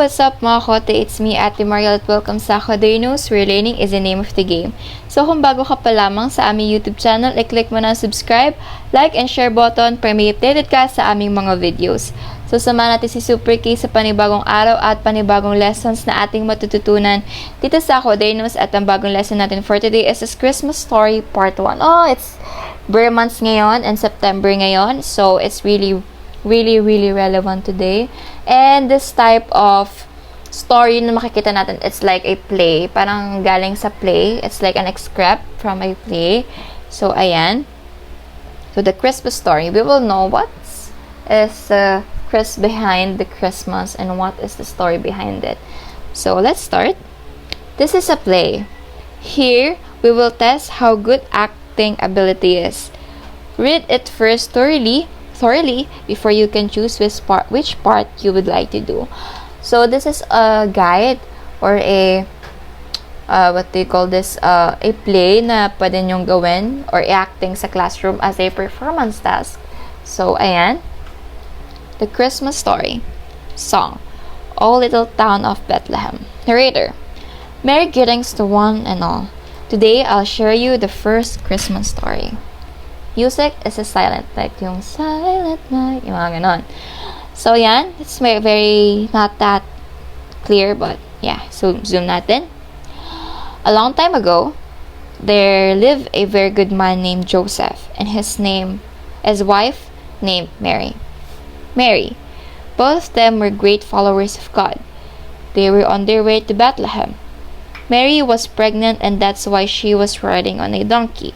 what's up mga kote? It's me, Ate Mariel, at welcome sa Kuwaderknows, where learning is the name of the game. So kung bago ka pa lamang sa aming YouTube channel, i-click mo na subscribe, like, and share button para may updated ka sa aming mga videos. So samahan natin si Super K sa panibagong araw at panibagong lessons na ating matututunan dito sa Kuwaderknows, at ang bagong lesson natin for today is this Christmas Story Part 1. Oh, it's bare months ngayon and September ngayon, so it's really relevant today. And this type of story na makikita natin, it's like a play. Parang galing sa play. It's like an excerpt from a play. So, ayan. So, the Christmas story. We will know what is behind the Christmas and what is the story behind it. So, let's start. This is a play. Here, we will test how good acting ability is. Read it first thoroughly before you can choose which part you would like to do. So this is a guide or a what do you call this, a play na pwede nyong gawin or acting sa classroom as a performance task. So ayan, the Christmas story song, O Little Town of Bethlehem. Narrator: Merry greetings to one and all. Today I'll share you the first Christmas story. Music is a silent night, yung silent night, yung mga ganon. So, yan. It's very not that clear, but yeah. So, zoom natin. A long time ago, there lived a very good man named Joseph, and his wife named Mary. Both of them were great followers of God. They were on their way to Bethlehem. Mary was pregnant, and that's why she was riding on a donkey.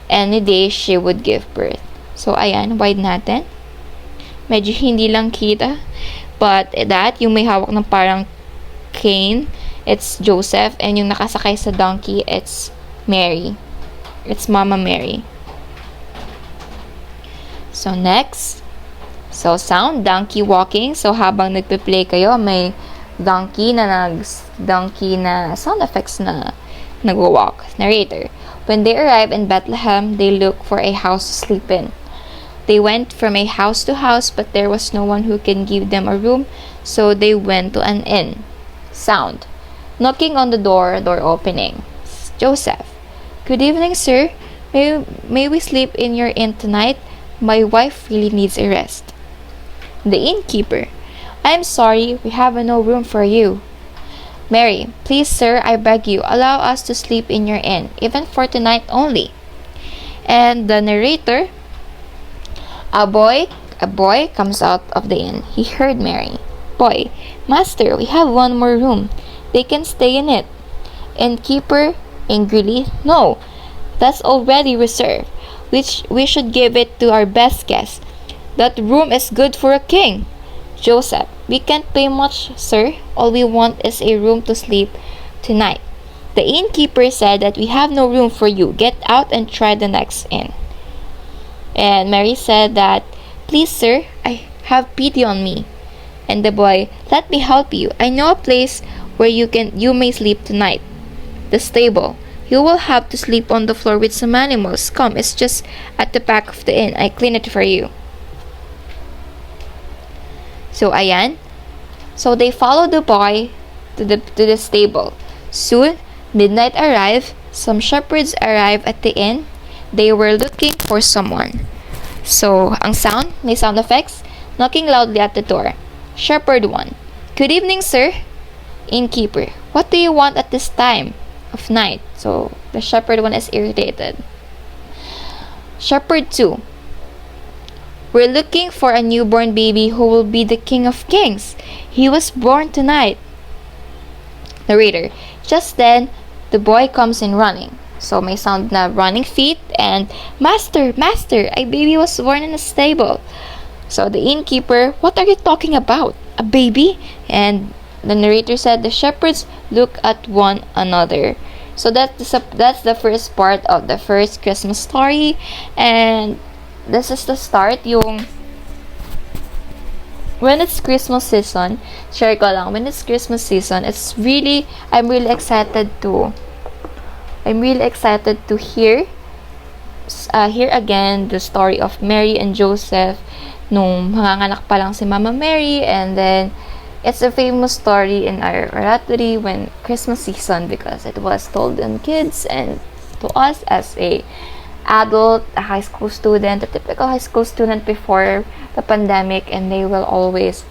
Any day she would give birth. So, ayan, wide natin. Medyo hindi lang kita. But that, yung may hawak ng parang cane, it's Joseph. And yung nakasakay sa donkey, it's Mary. It's Mama Mary. So, next. So, sound, donkey walking. So, habang nagpe-play kayo, may donkey na sound effects na nagwo-walk. Narrator: When they arrived in Bethlehem, they looked for a house to sleep in. They went from a house to house, but there was no one who can give them a room, so they went to an inn. Sound, knocking on the door opening. Joseph: Good evening, sir. May we sleep in your inn tonight? My wife really needs a rest. The innkeeper: I'm sorry, we have no room for you. Mary: Please, sir, I beg you, allow us to sleep in your inn, even for tonight only. And the narrator: A boy comes out of the inn. He heard Mary. Boy: Master, we have one more room. They can stay in it. Innkeeper angrily: No, that's already reserved. We should give it to our best guest. That room is good for a king. Joseph: We can't pay much, sir. All we want is a room to sleep tonight. The innkeeper said that we have no room for you. Get out and try the next inn. And Mary said that, Please, sir, I have pity on me. And the boy: Let me help you. I know a place where you may sleep tonight. The stable. You will have to sleep on the floor with some animals. Come, it's just at the back of the inn. I clean it for you. So, ayan. So, they followed the boy to the stable. Soon, midnight arrived. Some shepherds arrived at the inn. They were looking for someone. So, ang sound, may sound effects. Knocking loudly at the door. Shepherd 1: Good evening, sir. Innkeeper: What do you want at this time of night? So, the shepherd 1 is irritated. Shepherd 2: We're looking for a newborn baby who will be the King of Kings. He was born tonight. Narrator: Just then, the boy comes in running. So, may sound na running feet and, Master, a baby was born in a stable. So, the innkeeper: What are you talking about? A baby? And the narrator said the shepherds look at one another. So, that's the first part of the first Christmas story. And this is the start, yung when it's Christmas season, share ko lang, when it's Christmas season, I'm really excited to hear again the story of Mary and Joseph nung manganganak pa lang si Mama Mary, and then It's a famous story in our oratory when Christmas season because it was told to kids and to us as a adult, a high school student, a typical high school student before the pandemic, and they will always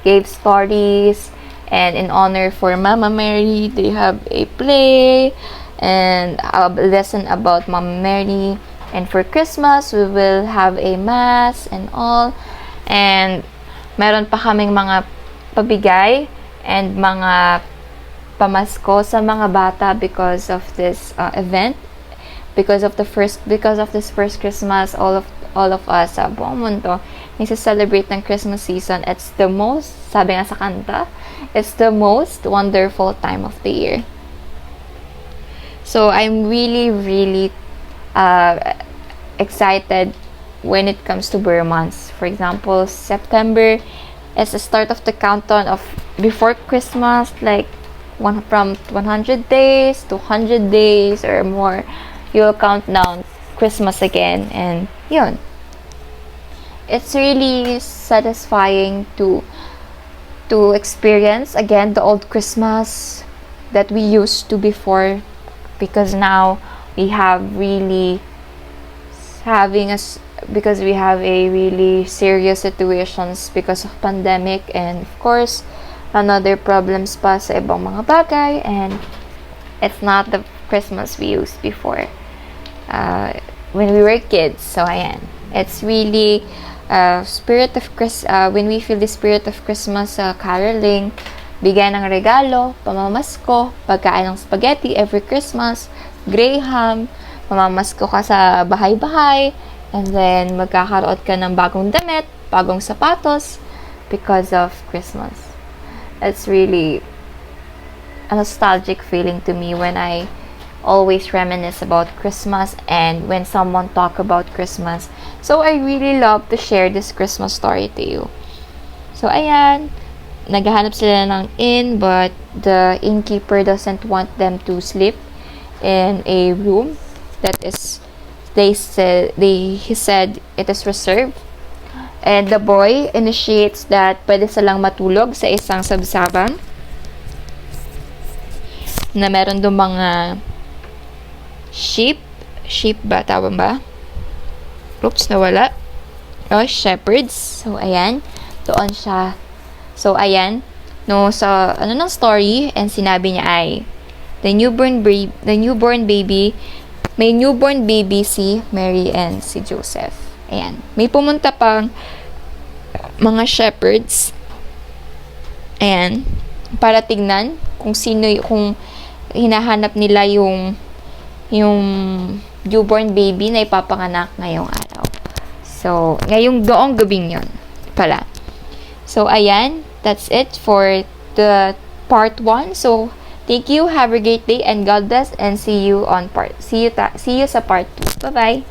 give stories. And in honor for Mama Mary, they have a play and a lesson about Mama Mary. And for Christmas, we will have a mass and all. And meron pa kaming mga pabigay and mga pamasko sa mga bata because of this event. Because of this first Christmas, all of us sa buong mundo nagse-celebrate ng Christmas season. It's the most, sabi nga sa kanta, it's the most wonderful time of the year. So I'm really excited when it comes to birth months. For example, September is the start of the countdown of before Christmas, like from 100 days to 100 days or more. You'll count down Christmas again, and yun. It's really satisfying to experience again the old Christmas that we used to before, because now we have because we have a really serious situations because of pandemic, and of course another problems pa sa ibang mga bagay, and it's not the Christmas we used before when we were kids. So ayan, it's really spirit of when we feel the spirit of Christmas, caroling, bigay ng regalo, pamamasko, pagkain ng spaghetti every Christmas, graham, mamamasko ka sa bahay-bahay, and then magkakaroon ka ng bagong damit, bagong sapatos because of Christmas. It's really a nostalgic feeling to me when I always reminisce about Christmas and when someone talk about Christmas. So I really love to share this Christmas story to you. So ayan, naghahanap sila ng inn, but the innkeeper doesn't want them to sleep in a room that is, he said it is reserved. And the boy initiates that pwede silang matulog sa isang sabsaban na meron doon mga sheep ba, tawag ba? Oops, nawala. Shepherds. So, ayan. Doon siya. So, ayan. No, sa, ng story, and sinabi niya ay, may newborn baby si Mary and si Joseph. Ayan. May pumunta pang mga shepherds. Ayan. Para tignan kung kung hinahanap nila yung newborn baby na ipapanganak ngayong araw. So, ngayong doong gabing yon pala. So, ayan. That's it for the part 1. So, thank you. Have a great day and God bless, and see you sa part 2. Bye-bye.